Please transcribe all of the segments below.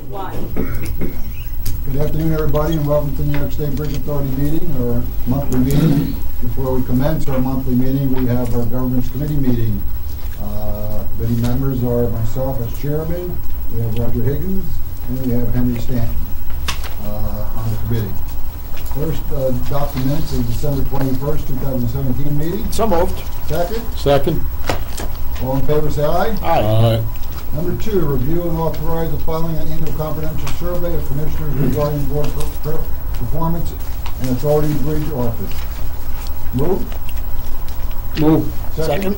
Why? Good afternoon, everybody, and welcome to the New York State Bridge Authority meeting, or monthly meeting. Before we commence our monthly meeting, we have our governance committee meeting. Committee members are myself as chairman, we have Roger Higgins, and we have Henry Stanton on the committee. First, documents is December 21st, 2017 meeting. So moved. Second? Second. All in favor, say aye. Aye. Number 2, review and authorize the filing an annual confidential survey of commissioners regarding board performance and authority bridge office. Move? Move. Second.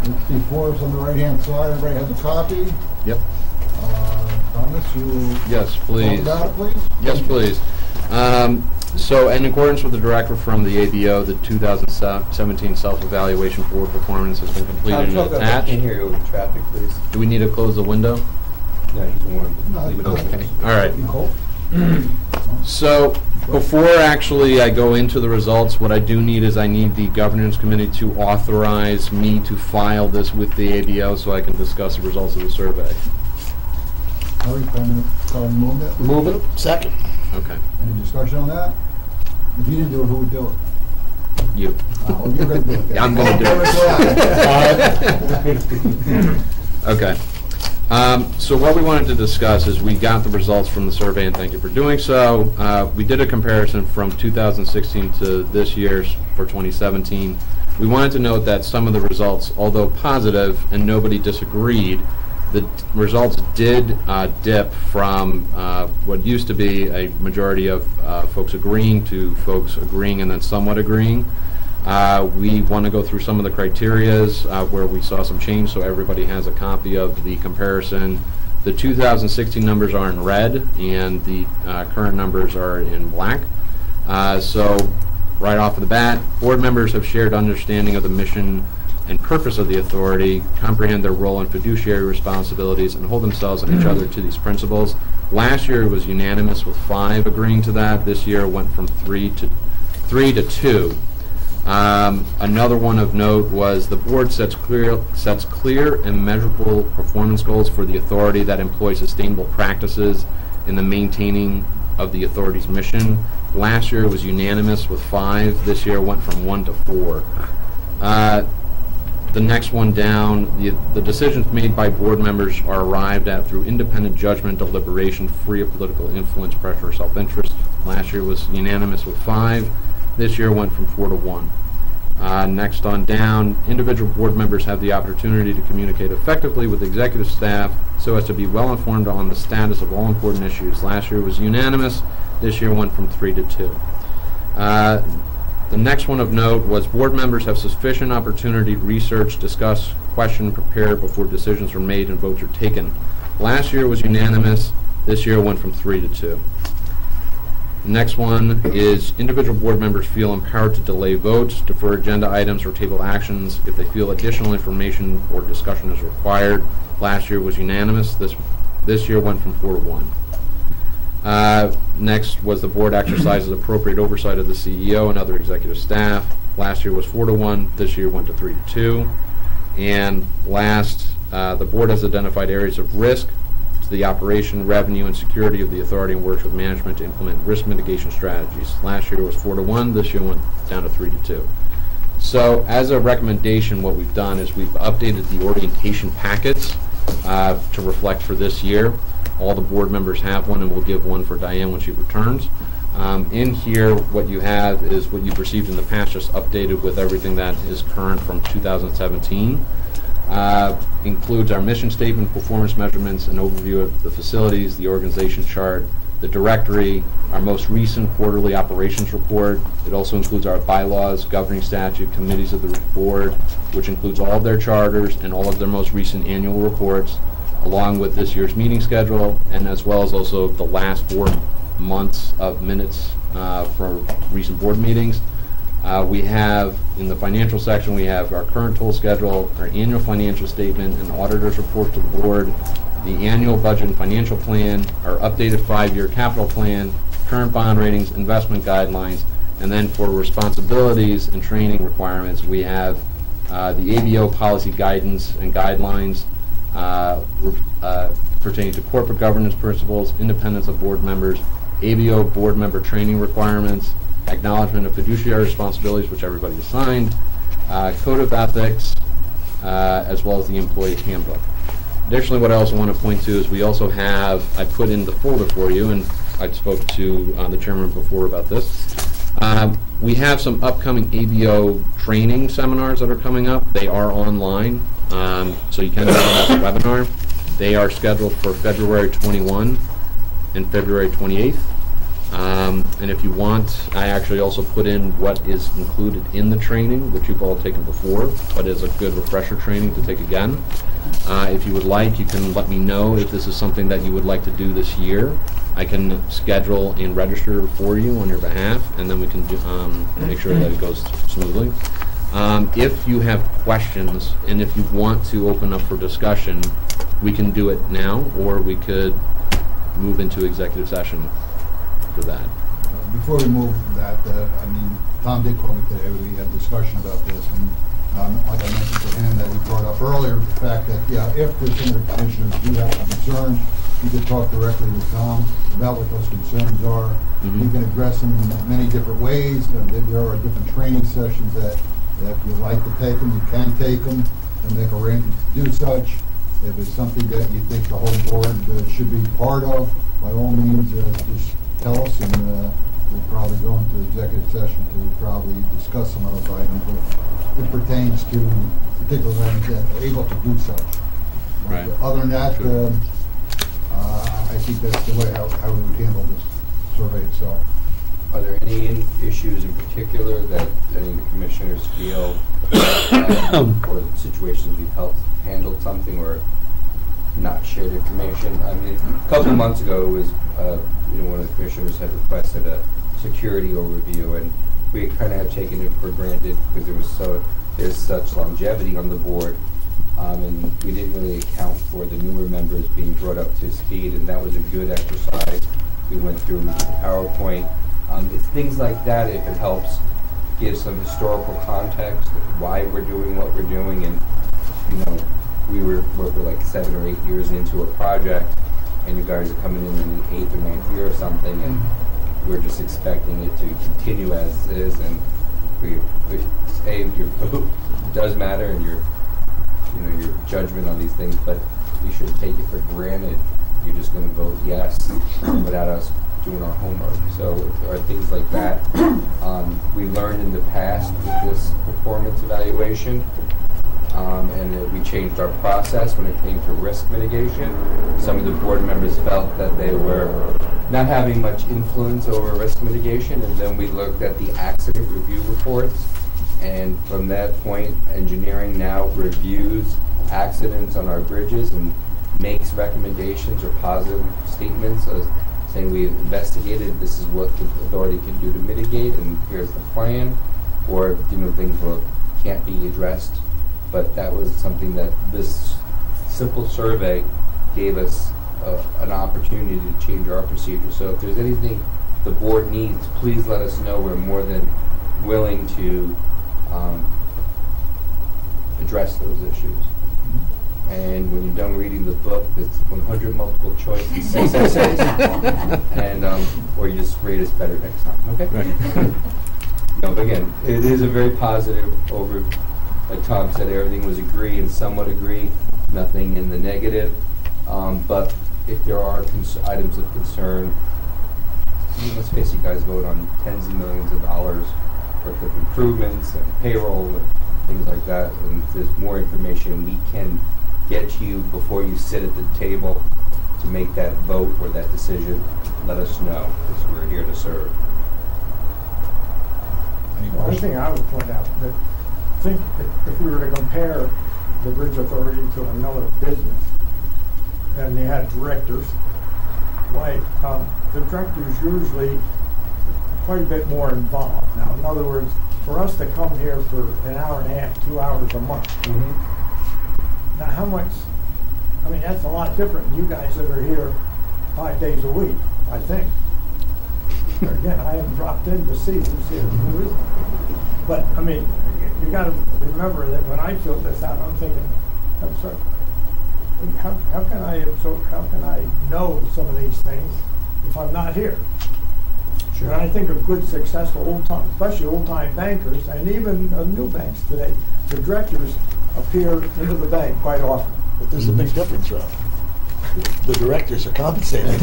It's before us on the right-hand side. Everybody has a copy. Yep. Thomas, you Yes, talk please. about it, please? Yes, please. So, in accordance with the directive from the ABO, the 2017 Self-Evaluation Board Performance has been completed and attached. Can hear you over traffic, please. Do we need to close the window? No, he's warm. No, Leave it it's open. Okay. All right. You cold? So, before actually I go into the results, what I do need is I need the governance committee to authorize me to file this with the ABO so I can discuss the results of the survey. Harry, can you move it? Move it. Second. Okay. Any discussion on that? If you didn't do it, who would do it? You. Oh, you're going to do it. Yeah, I'm gonna do it. Okay. So what we wanted to discuss is we got the results from the survey, and thank you for doing so. We did a comparison from 2016 to this year's for 2017. We wanted to note that some of the results, although positive and nobody disagreed, the results did dip from what used to be a majority of folks agreeing to folks agreeing and then somewhat agreeing. We want to go through some of the criterias where we saw some change, so everybody has a copy of the comparison. The 2016 numbers are in red, and the current numbers are in black. So right off of the bat, board members have shared understanding of the mission and purpose of the authority, comprehend their role and fiduciary responsibilities, and hold themselves and each other to these principles. Last year it was unanimous with 5 agreeing to that. This year it went from 3 to 2. Another one of note was the board sets clear and measurable performance goals for the authority that employ sustainable practices in the maintaining of the authority's mission. Last year it was unanimous with 5. This year it went from 1 to 4. The next one down, the decisions made by board members are arrived at through independent judgment, deliberation, free of political influence, pressure, or self-interest. Last year was unanimous with 5. This year went from 4 to 1. Next on down, individual board members have the opportunity to communicate effectively with executive staff so as to be well informed on the status of all important issues. Last year was unanimous. This year went from 3 to 2. The next one of note was board members have sufficient opportunity to research, discuss, question, prepare before decisions are made and votes are taken. Last year was unanimous. This year went from 3 to 2. The next one is individual board members feel empowered to delay votes, defer agenda items, or table actions if they feel additional information or discussion is required. Last year was unanimous. This year went from 4 to 1. Next was the board exercises appropriate oversight of the CEO and other executive staff. Last year was 4 to 1. This year went to 3 to 2. And last, the board has identified areas of risk to the operation, revenue, and security of the authority and works with management to implement risk mitigation strategies. Last year was 4 to 1. This year went down to 3 to 2. So as a recommendation, what we've done is we've updated the orientation packets to reflect for this year. All the board members have one, and we'll give one for Diane when she returns. In here, what you have is what you've received in the past, just updated with everything that is current from 2017. Includes our mission statement, performance measurements, an overview of the facilities, the organization chart, the directory, our most recent quarterly operations report. It also includes our bylaws, governing statute, committees of the board, which includes all of their charters and all of their most recent annual reports, along with this year's meeting schedule, and as well as also the last 4 months of minutes for recent board meetings. We have, in the financial section, we have our current total schedule, our annual financial statement, an auditor's report to the board, the annual budget and financial plan, our updated 5-year capital plan, current bond ratings, investment guidelines, and then for responsibilities and training requirements, we have the ABO policy guidance and guidelines, pertaining to corporate governance principles, independence of board members, ABO board member training requirements, acknowledgement of fiduciary responsibilities, which everybody has signed, code of ethics, as well as the employee handbook. Additionally, what I also want to point to is we also have, I put in the folder for you, and I spoke to the chairman before about this. We have some upcoming ABO training seminars that are coming up. They are online, so you can do them as a webinar. They are scheduled for February 21 and February 28th. And if you want, I actually also put in what is included in the training, which you've all taken before, but is a good refresher training to take again. If you would like, you can let me know if this is something that you would like to do this year. I can schedule and register for you on your behalf, and then we can do, make sure that it goes smoothly. If you have questions, and if you want to open up for discussion, we can do it now, or we could move into executive session for that. Before we move that, I mean, Tom did call me today, we had a discussion about this, and like I mentioned to him, that he brought up earlier, the fact that, yeah, if there's some of the commissioners do have concerns, you can talk directly with Tom about what those concerns are. Mm-hmm. You can address them in many different ways. There are different training sessions that if you like to take them, you can take them and make arrangements to do such. If it's something that you think the whole board should be part of, by all means, just tell us, and we'll probably go into executive session to probably discuss some of those items if it pertains to particular items that are able to do such. Right. Other than that, Sure. I think that's the way how we would handle this survey itself. Are there any issues in particular that any of the commissioners feel, or situations we've helped handle something or not shared information? I mean, a couple of months ago, it was, one of the commissioners had requested a security overview, and we kind of have taken it for granted because there's such longevity on the board. And we didn't really account for the newer members being brought up to speed, and that was a good exercise. We went through PowerPoint. It's things like that, if it helps give some historical context of why we're doing what we're doing. And, we're like 7 or 8 years into a project, and you guys are coming in the 8th or 9th year or something, and we're just expecting it to continue as is. And your vote does matter, and your judgment on these things, but we shouldn't take it for granted. You're just going to vote yes without us doing our homework. So there are things like that. We learned in the past with this performance evaluation, and we changed our process when it came to risk mitigation. Some of the board members felt that they were not having much influence over risk mitigation, and then we looked at the accident review reports. And from that point, engineering now reviews accidents on our bridges and makes recommendations or positive statements as saying we investigated, this is what the authority can do to mitigate, and here's the plan. Or, things can't be addressed. But that was something that this simple survey gave us an opportunity to change our procedure. So if there's anything the board needs, please let us know. We're more than willing to address those issues. And when you're done reading the book, it's 100 multiple choice and 6 essays, and or you just rate us better next time. Okay. Right. No, but again, it is a very positive over. Like Tom said, everything was agree and somewhat agree, nothing in the negative. But if there are items of concern, let's face it, you guys vote on tens of millions of dollars worth of improvements and payroll and things like that. And if there's more information we can get to you before you sit at the table to make that vote or that decision, let us know, because we're here to serve. One thing I would point out, that I think if we were to compare the Bridge Authority to another business, and they had directors, the director's usually quite a bit more involved. Now, in other words, for us to come here for an hour and a half, 2 hours a month, now how much, that's a lot different than you guys that are here 5 days a week, I think. Again, I haven't dropped in to see who's here and who isn't. But, you got to remember that when I filled this out, I'm thinking, I'm sorry, how can I absorb, how can I know some of these things if I'm not here? Sure. And I think of good, successful old-time, especially old-time bankers, and even new banks today, the directors appear into the bank quite often. But there's a big difference, Rob. The directors are compensated,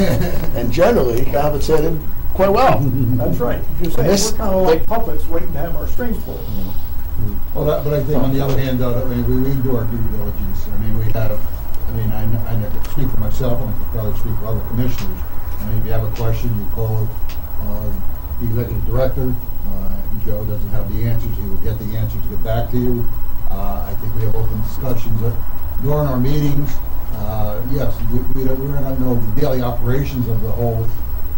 and generally compensated quite well. That's right. You say, This- we're kind of like puppets waiting to have our strings pulled. Well, but I think on the other hand, I mean, we do our due diligence. I mean, we have, I never speak for myself, and I can probably speak for other commissioners. I mean, if you have a question, you call the executive director. If Joe doesn't have the answers, he will get the answers, get back to you. I think we have open discussions during our meetings. Yes, we don't know the daily operations of the whole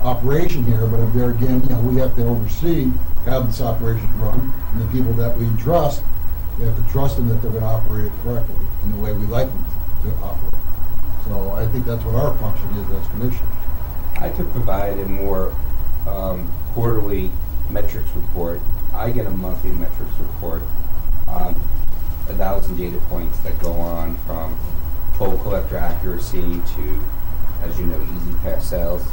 operation here, but there again, we have to oversee how this operation is run, and the people that we trust, we have to trust them that they're going to operate it correctly in the way we like them to operate. So I think that's what our function is as commissioners. I could provide a more quarterly metrics report. I get a monthly metrics report on 1,000 data points that go on from toll collector accuracy to, as you know, easy pass sales,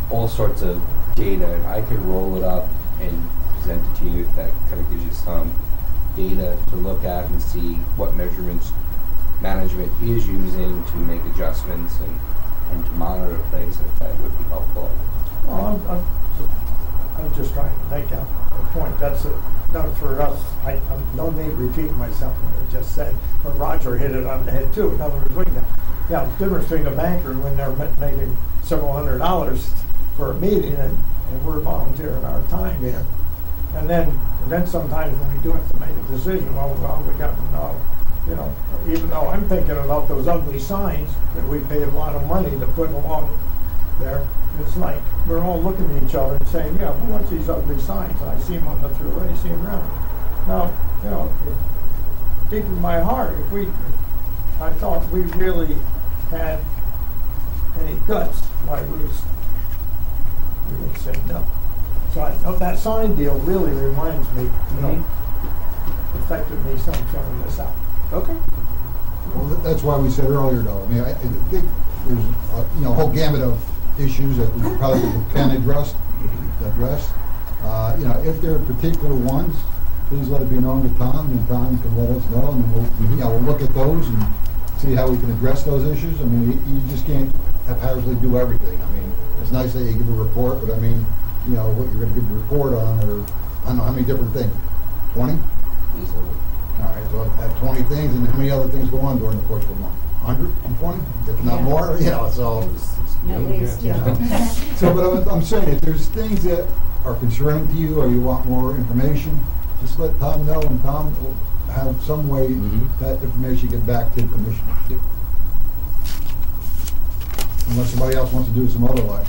all sorts of data. And I could roll it up and present it to you if that kind of gives you some data to look at and see what measurements management is using to make adjustments and to monitor things, if that would be helpful. Well, I'm just trying to make a point. That's not for us. I don't need to repeat myself what I just said, but Roger hit it on the head too. In other words, the difference between a banker when they're making several $100s for a meeting and we're volunteering our time here. And then sometimes when we do have to make a decision, well, we got to know, even though I'm thinking about those ugly signs that we pay a lot of money to put along there, it's like we're all looking at each other and saying, yeah, who wants these ugly signs? And I see them on the thruway, I see them around. Now, deep in my heart, I thought we really had any guts, why we would say no. So that sign deal really reminds me, affected me some filling this out. Okay. Well, that's why we said earlier, though. I mean, I think there's a whole gamut of issues that we probably can address. If there are particular ones, please let it be known to Tom, and Tom can let us know, and we'll look at those and see how we can address those issues. I mean, you just can't haphazardly do everything. I mean, it's nice that you give a report, but I mean, what you're going to give a report on, or I don't know how many different things. 20? Easily. All right, so at 20 things, and how many other things go on during the course of a month? 120, if not more. So. At least, So, but I'm saying, if there's things that are concerning to you, or you want more information, just let Tom know, and Tom will have some way that information get back to the commissioners. Unless somebody else wants to do some other way.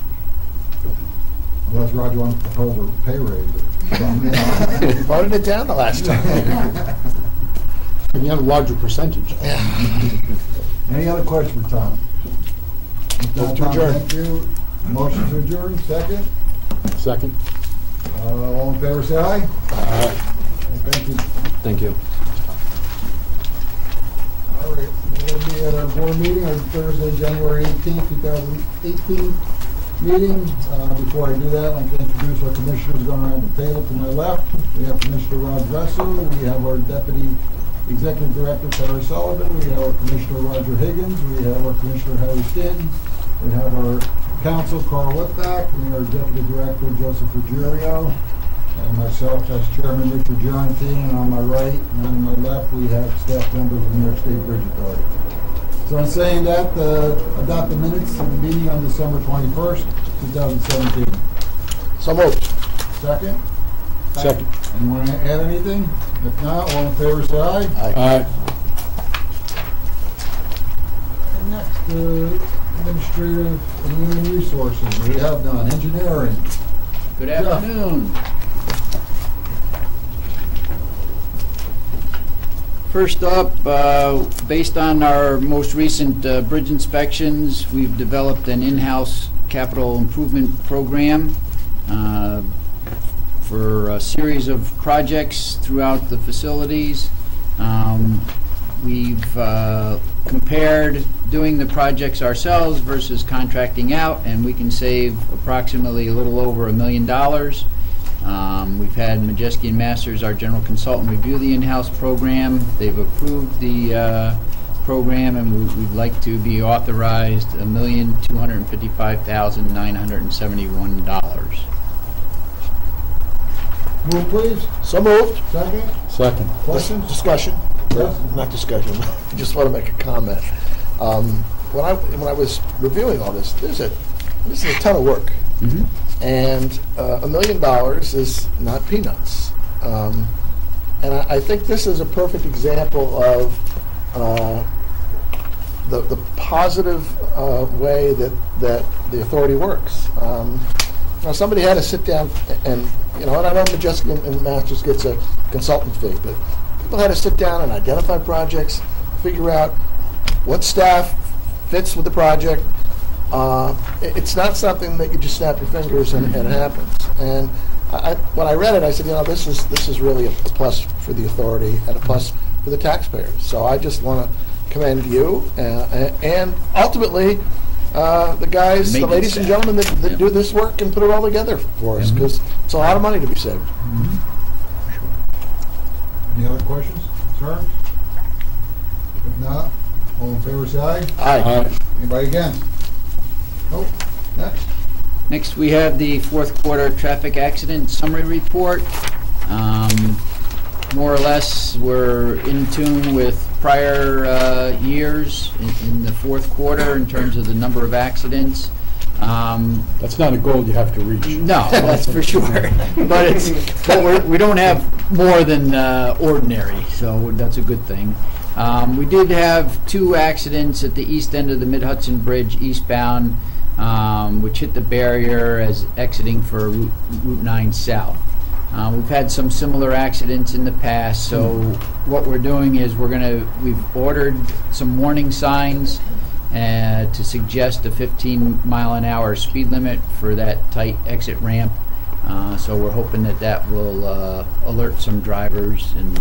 Unless Roger wants to propose a pay raise or something. You voted it down the last time. And you had a larger percentage. Any other questions for Tom? Move to adjourn. Thank you. Motion to adjourn, second. Second. All in favor, say aye. Aye. Thank you. Thank you. All right, we're going to be at our board meeting on Thursday, January 18th, 2018 meeting. Before I do that, I'd like to introduce our commissioners going around the table. To my left, we have Commissioner Rob Dressel. We have our Deputy Executive Director, Terry Sullivan. We have our Commissioner Roger Higgins. We have our Commissioner Harry Stinn. We have our Counsel, Carl Whitback. We have our Executive Director, Joseph Ruggiero. And myself as Chairman, Richard Giorantine. And on my right and on my left, we have staff members of the New York State Bridge Authority. So in saying that, adopt the minutes of the meeting on December 21st, 2017. So moved. Second? Second. Anyone want to add anything? If not, all in favor, say aye. Aye. And next, Administrative and Human Resources. We have none. Engineering. Good afternoon. First up, based on our most recent bridge inspections, we've developed an in-house capital improvement program for a series of projects throughout the facilities. We've compared doing the projects ourselves versus contracting out, and we can save approximately a little over $1 million. We've had Majeski and Masters, our general consultant, review the in-house program. They've approved the program, and we'd like to be authorized $1,255,971. Move, please. So moved. Second. Second. Questions? Discussion. Yes. Not discussion. I just want to make a comment. When I was reviewing all this, this is a ton of work. Mm-hmm. And $1 million is not peanuts. And I think this is a perfect example of the positive way that the authority works. Somebody had to sit down and I know Majeski and Masters gets a consultant fee, but people had to sit down and identify projects, figure out what staff fits with the project. It's not something that you just snap your fingers and it happens. And when I read it, I said, this is really a plus for the authority and a plus for the taxpayers. So I just want to commend you and ultimately the guys, the ladies and gentlemen that do this work and put it all together for us, because it's a lot of money to be saved. Any other questions, sir? If not, all in favor, say aye. Aye. Anybody against? Nope. Next. Next, we have the fourth quarter traffic accident summary report. More or less, we're in tune with prior years in the fourth quarter in terms of the number of accidents. That's not a goal you have to reach. No, that's for sure. But we don't have more than ordinary, so that's a good thing. We did have 2 accidents at the east end of the Mid-Hudson Bridge eastbound, which hit the barrier as exiting for Route 9 south. We've had some similar accidents in the past, so what we're doing is we've ordered some warning signs to suggest a 15-mile-an-hour speed limit for that tight exit ramp. So we're hoping that will alert some drivers and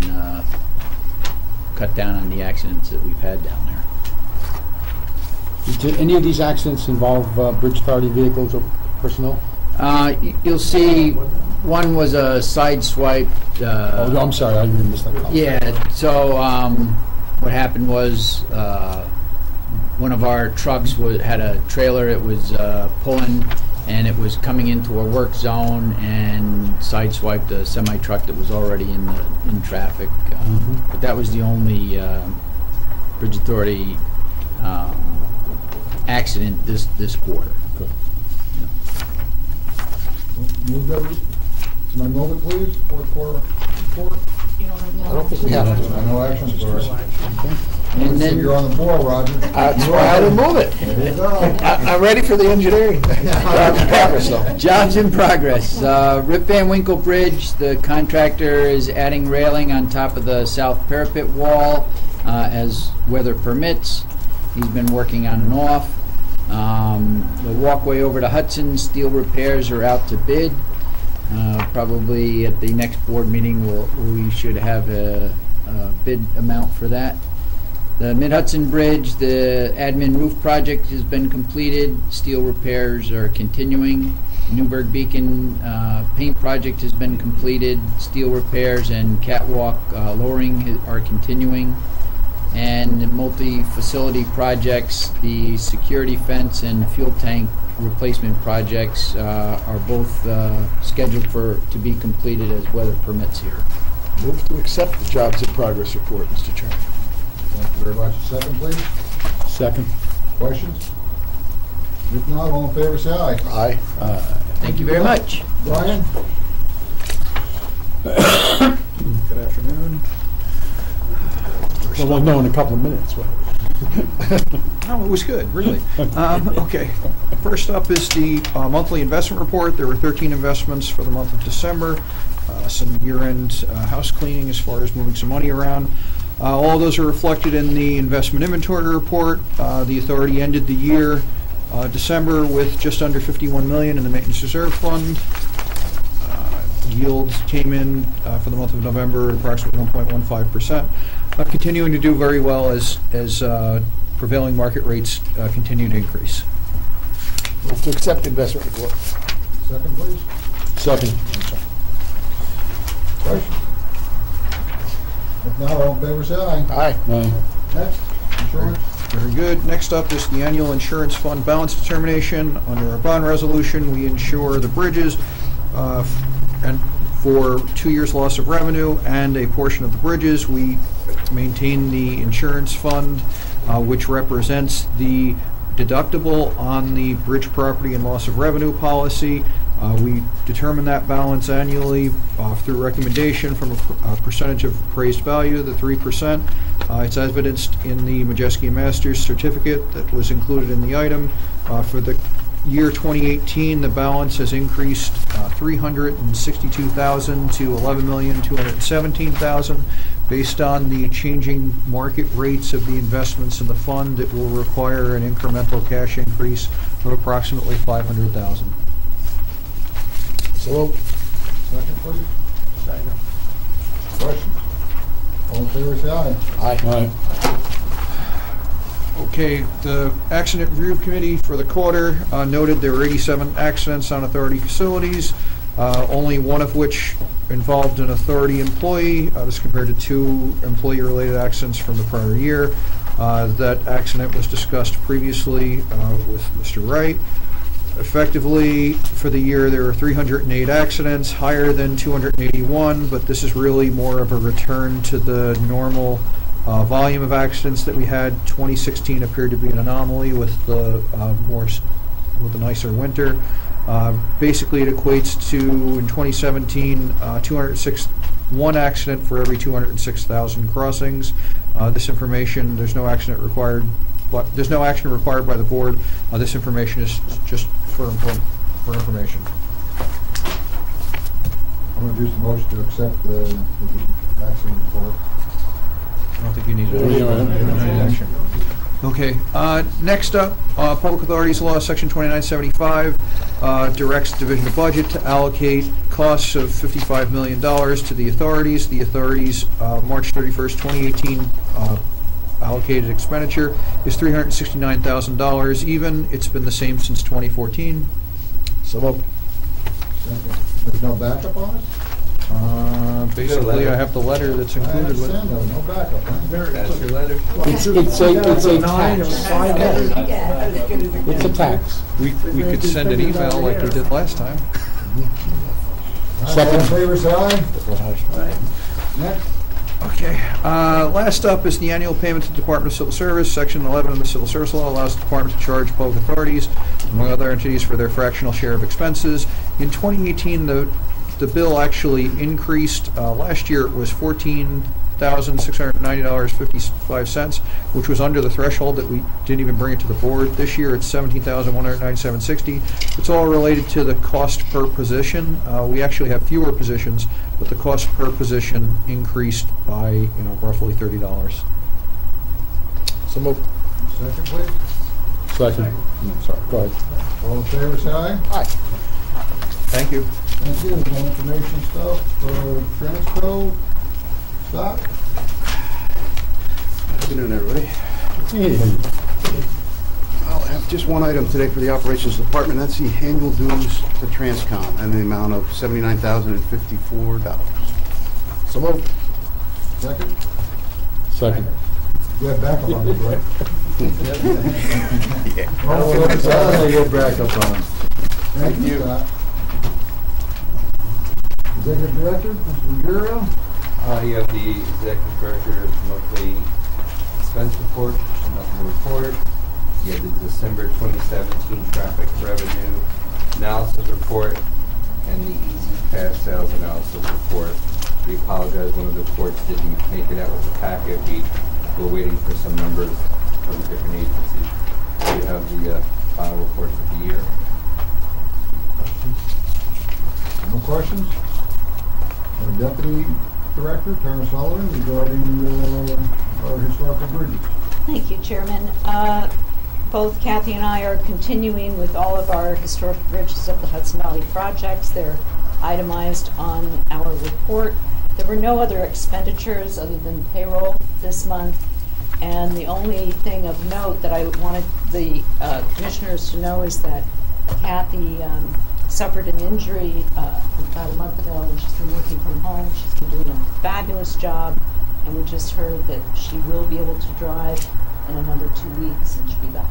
cut down on the accidents that we've had down there. Did any of these accidents involve Bridge Authority vehicles or personnel? You'll see one was a sideswipe. Oh, I'm sorry, I didn't miss that comment. Yeah, so what happened was one of our trucks had a trailer it was pulling, and it was coming into a work zone and sideswiped a semi-truck that was already in traffic. But that was the only Bridge Authority accident this quarter. Good. Move that. Somebody move it, please. Fourth quarter report. I don't think we have to. No action for it. And then You're on the ball, Roger. That's why I didn't move it. There you go. I'm ready for the engineering. Progress, though. jobs in progress. Rip Van Winkle Bridge, the contractor is adding railing on top of the south parapet wall as weather permits. He's been working on and off. The walkway over to Hudson, steel repairs are out to bid. Probably at the next board meeting we should have a bid amount for that. The Mid-Hudson Bridge, the admin roof project has been completed. Steel repairs are continuing. Newburgh Beacon paint project has been completed. Steel repairs and catwalk lowering are continuing. And the multi-facility projects, the security fence and fuel tank replacement projects are both scheduled to be completed as weather permits here. Move to accept the jobs in progress report, Mr. Chairman. Thank you very much. Second, please. Second. Questions? If not, all in favor, say aye. Aye. Thank you very much. Brian? Good afternoon. Well, we'll know in a couple of minutes. Oh, it was good, really. Okay, first up is the monthly investment report. There were 13 investments for the month of December. Some year-end house cleaning as far as moving some money around. All of those are reflected in the investment inventory report. The authority ended the year, December, with just under $51 million in the maintenance reserve fund. Yields came in for the month of November at approximately 1.15%. continuing to do very well as prevailing market rates continue to increase. Move to accept the investment report. Second, please. Second. Questions? If not, all in favor, say aye. Aye. Aye. Next, insurance. Very good. Next up is the annual insurance fund balance determination. Under our bond resolution, we insure the bridges and for 2 years' loss of revenue and a portion of the bridges. We maintain the insurance fund, which represents the deductible on the bridge property and loss of revenue policy. We determine that balance annually through recommendation from a percentage of appraised value, the 3%. It's evidenced in the Majeski Masters certificate that was included in the item. For the year 2018, the balance has increased $362,000 to $11,217,000. Based on the changing market rates of the investments in the fund, it will require an incremental cash increase of approximately $500,000. So, Second, please. Second. Questions? All in favor, say aye. aye. Aye. Okay, the Accident Review Committee for the quarter noted there were 87 accidents on authority facilities, only one of which involved an authority employee. This compared to 2 employee-related accidents from the prior year. That accident was discussed previously with Mr. Wright. Effectively, for the year, there were 308 accidents, higher than 281, but this is really more of a return to the normal volume of accidents that we had. 2016 appeared to be an anomaly with the nicer winter. Basically, it equates to, in 2017, 201 accident for every 206,000 crossings. This information, there's no action required by the board. This information is just for information. I'm going to introduce the motion to accept the accident report. I don't think you need Yeah, any action. Okay, next up, Public Authorities Law, Section 2975, directs Division of Budget to allocate costs of $55 million to the authorities. The authorities' March 31st, 2018 allocated expenditure is $369,000 even. It's been the same since 2014. So moved. Second. There's no backup on it? Basically, I have the letter that's I included with understand, it. though, no backup, huh? That's your letter? It's a tax. It's a tax. We could send an email like we did last time. All in favor, say aye. Next. Okay, last up is the annual payment to the Department of Civil Service. Section 11 of the Civil Service Law allows the department to charge public authorities, among other entities, for their fractional share of expenses. In 2018, the bill actually increased. Last year it was $14,690.55, which was under the threshold that we didn't even bring it to the board. This year it's $17,197.60. It's all related to the cost per position. We actually have fewer positions, but the cost per position increased by roughly $30. So moved. Second, please. Second. Sorry, go ahead. All in favor, say aye. Aye. Thank you. Thank you. No information stuff for Transco. Scott? Good afternoon, everybody. I'll have just one item today for the Operations Department. That's the annual dues to Transcom and the amount of $79,054. So moved. Second? Second. You have backup on it, right? Yeah. All in favor, say aye. You have backup on it. Thank you, Scott. Executive Director, Mr. Ruggiero? You have the executive director's monthly expense report, nothing to report. You have the December 2017 traffic revenue analysis report and the Easy Pass sales analysis report. We apologize, one of the reports didn't make it out with the packet. We were waiting for some numbers from the different agencies. So you have the final reports of the year. No questions? Our Deputy Director, Tara Sullivan, regarding our historical bridges. Thank you, Chairman. Both Kathy and I are continuing with all of our historic bridges of the Hudson Valley projects. They're itemized on our report. There were no other expenditures other than payroll this month. And the only thing of note that I wanted the commissioners to know is that Kathy suffered an injury about a month ago, and she's been working from home. She's been doing a fabulous job, and we just heard that she will be able to drive in another 2 weeks, and she'll be back.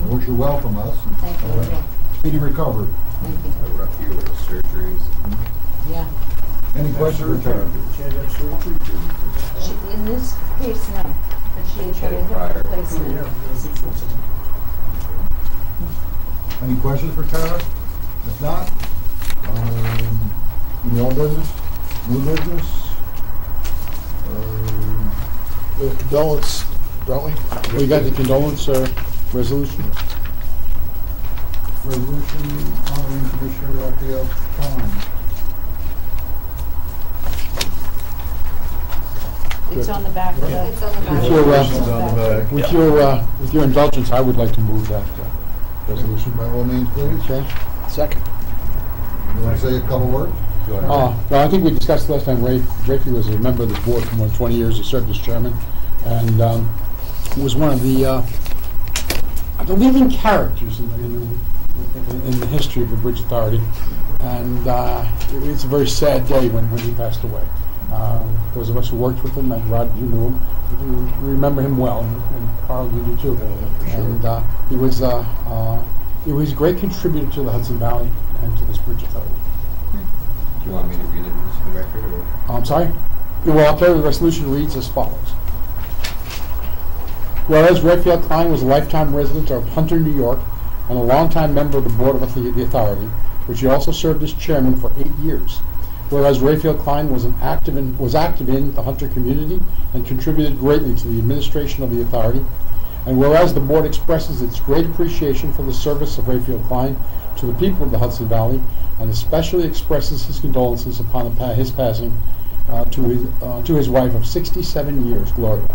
I wish you well from us. Thank you. Yeah. Speedy recovery. Thank you. A rough year with surgeries. Yeah. Any questions for Tara? She had that surgery too? She, in this case, no, but she had had a hip Prior. replacement. Any questions for Tara? If not, any old business, new business? Condolence, don't we? We got the condolence resolution. Resolution honoring Commissioner Raphael Klein. It's on the back of the. It's on the back. With your indulgence, I would like to move that resolution. By all means, please. Okay. Second. You want to say a couple words? Well, I think we discussed last time, Rafi was a member of this board for more than 20 years. He served as chairman, and was one of the leading characters in the history of the Bridge Authority. And it's a very sad day when he passed away. Those of us who worked with him, and Rod, you knew him, you remember him well, and Carl, you do too. And he was a great contributor to the Hudson Valley and to this Bridge Authority. Do you want me to read it into the record, or? I'm sorry? Well, the resolution reads as follows. Whereas Raphael Klein was a lifetime resident of Hunter, New York, and a longtime member of the Board of the Authority, which he also served as chairman for 8 years. Whereas Raphael Klein was active in the Hunter community and contributed greatly to the administration of the Authority. And whereas the Board expresses its great appreciation for the service of Raphael Klein to the people of the Hudson Valley, and especially expresses his condolences upon his passing to his wife of 67 years, Gloria.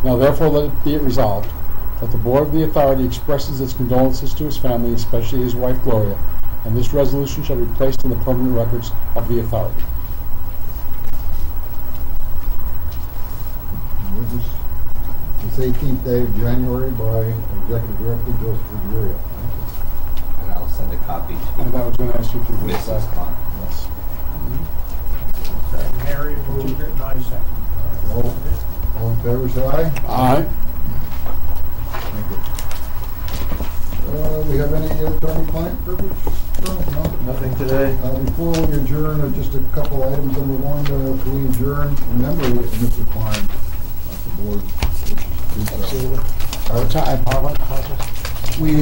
Now therefore let it be resolved that the Board of the Authority expresses its condolences to his family, especially his wife, Gloria, and this resolution shall be placed in the permanent records of the Authority. This 18th day of January by Executive Director Joseph Ruggiero. And I'll send a copy to And I was going to ask you to read Mrs. that. Khan. Yes. Harry moved it, and I second. All in favor, say aye. Aye. Thank you. We have any attorney-client privilege? No? Nothing today. Before we adjourn, just a couple items. Number one, can we adjourn in memory of Mr. Klein, the board? Absolutely. We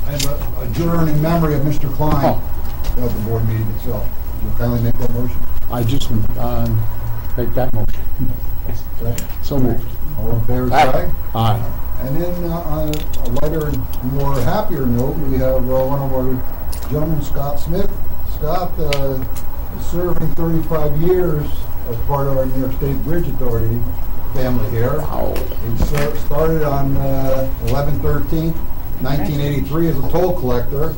have adjourn in memory of Mr. Klein of the board meeting itself. Would you kindly make that motion? I just make that motion. Second. So moved. All in favor, say aye. Aye. And then on a lighter and more happier note, we have one of our gentlemen, Scott Smith. Scott is serving 35 years as part of our New York State Bridge Authority family here. Wow. He started on 11/13/1983 as a toll collector,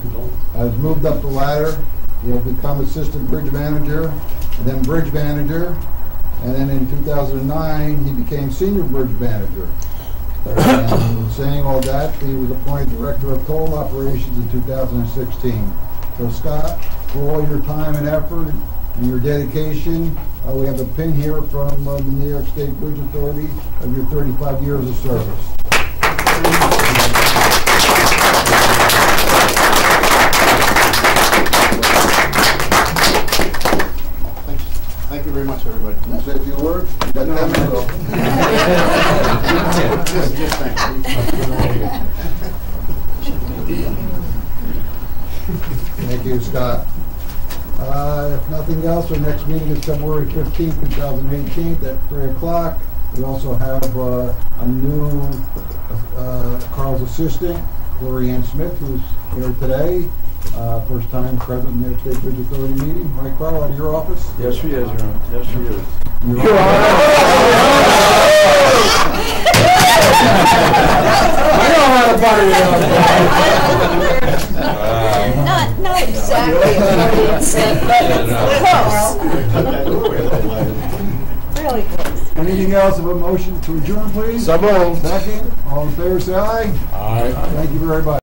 has moved up the ladder. He has become assistant bridge manager, and then bridge manager, and then in 2009 he became senior bridge manager. And saying all that, he was appointed director of toll operations in 2016. So Scott, for all your time and effort and your dedication, we have a pin here from the New York State Bridge Authority of your 35 years of service. Thank you very much, everybody. Can you say a few words? You got 10 minutes. Just thank you. Thank you, Scott. If nothing else, our next meeting is February 15th, 2018 at 3 o'clock. We also have a new Carl's assistant, Gloria Ann Smith, who's here today. First time present in the New York State Bridge Authority meeting. Right, Carl, out of your office? Yes, she is, Your Honor. Yes, she is. I know how to buy Not exactly a 40%, but close. really close. Anything else of a motion to adjourn, please? So moved. Second, all in favor, say aye. Aye. Thank you very much.